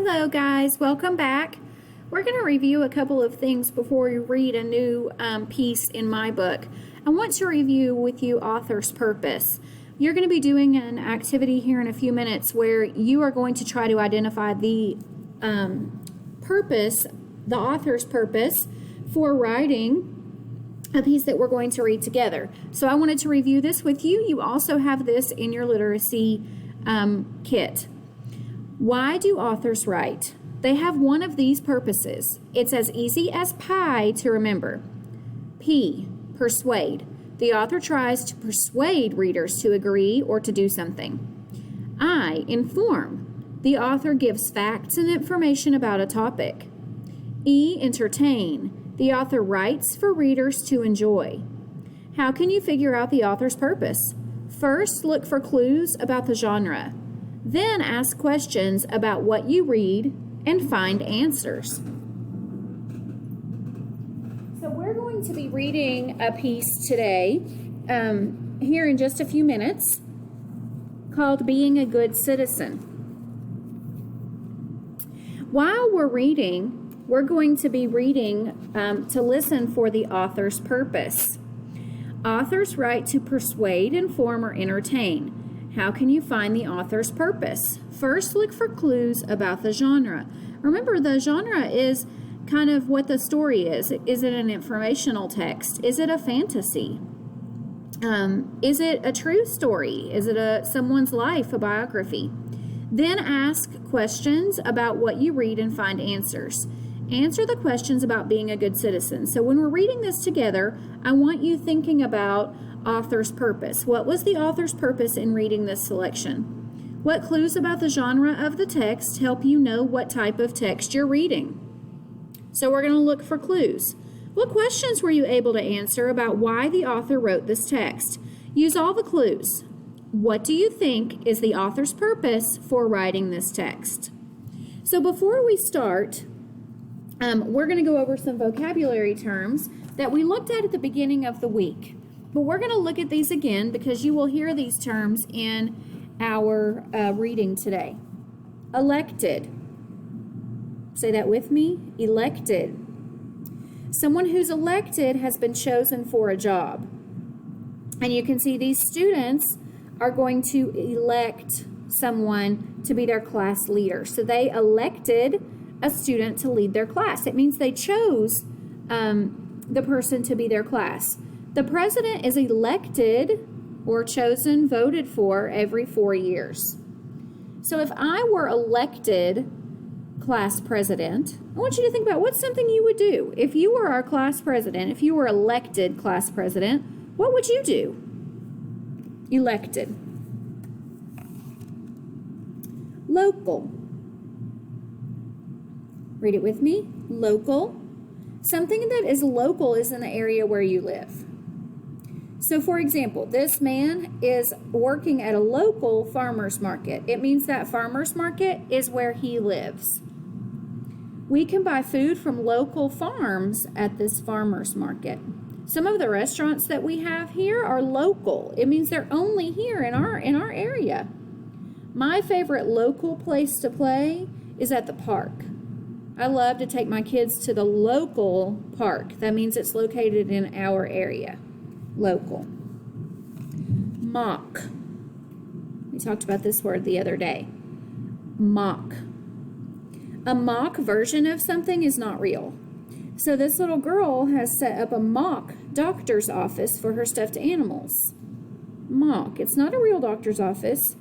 Hello guys, welcome back. We're going to review a couple of things before we read a new piece in my book. I want to review with you author's purpose. You're going to be doing an activity here in a few minutes where you are going to try to identify the purpose, the author's purpose for writing a piece that we're going to read together. So I wanted to review this with you. You also have this in your literacy kit. Why do authors write? They have one of these purposes. It's as easy as pie to remember. P, persuade. The author tries to persuade readers to agree or to do something. I, inform. The author gives facts and information about a topic. E, entertain. The author writes for readers to enjoy. How can you figure out the author's purpose? First, look for clues about the genre. Then ask questions about what you read and find answers. So we're going to be reading a piece today, here in just a few minutes, called Being a Good Citizen. While we're reading, we're going to be reading to listen for the author's purpose. Authors write to persuade, inform, or entertain. How can you find the author's purpose? First, look for clues about the genre. Remember, the genre is kind of what the story is. Is it an informational text? Is it a fantasy? Is it a true story? Is it someone's life, a biography? Then ask questions about what you read and find answers. Answer the questions about being a good citizen. So when we're reading this together, I want you thinking about author's purpose. What was the author's purpose in reading this selection? What clues about the genre of the text help you know what type of text you're reading? So we're going to look for clues. What questions were you able to answer about why the author wrote this text? Use all the clues. What do you think is the author's purpose for writing this text? So before we start, we're going to go over some vocabulary terms that we looked at the beginning of the week. But we're going to look at these again because you will hear these terms in our reading today. Elected. Say that with me. Elected. Someone who's elected has been chosen for a job. And you can see these students are going to elect someone to be their class leader. So they elected a student to lead their class. It means they chose the person to be their class. The president is elected or chosen, voted for every 4 years. So if I were elected class president, I want you to think about what's something you would do. If you were our class president, if you were elected class president, what would you do? Elected. Local. Read it with me. Local. Something that is local is in the area where you live. So, for example, this man is working at a local farmer's market. It means that farmer's market is where he lives. We can buy food from local farms at this farmer's market. Some of the restaurants that we have here are local. It means they're only here in our area. My favorite local place to play is at the park. I love to take my kids to the local park. That means it's located in our area. Local. Mock. We talked about this word the other day. Mock. A mock version of something is not real. So this little girl has set up a mock doctor's office for her stuffed animals. Mock. It's not a real doctor's office.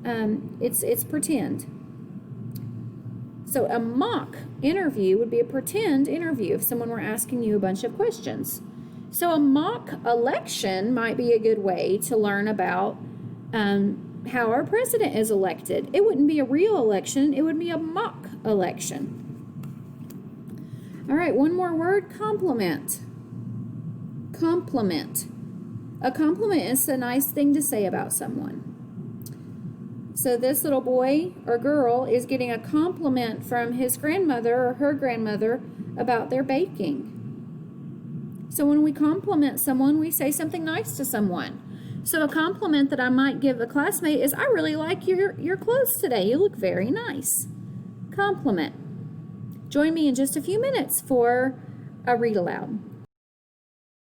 It's pretend. So a mock interview would be a pretend interview if someone were asking you a bunch of questions. So a mock election might be a good way to learn about how our president is elected. It wouldn't be a real election. It would be a mock election. All right, one more word, compliment. Compliment. A compliment is a nice thing to say about someone. So this little boy or girl is getting a compliment from his grandmother or her grandmother about their baking. So when we compliment someone, we say something nice to someone. So a compliment that I might give a classmate is, I really like your clothes today. You look very nice. compliment. Join me in just a few minutes for a read aloud.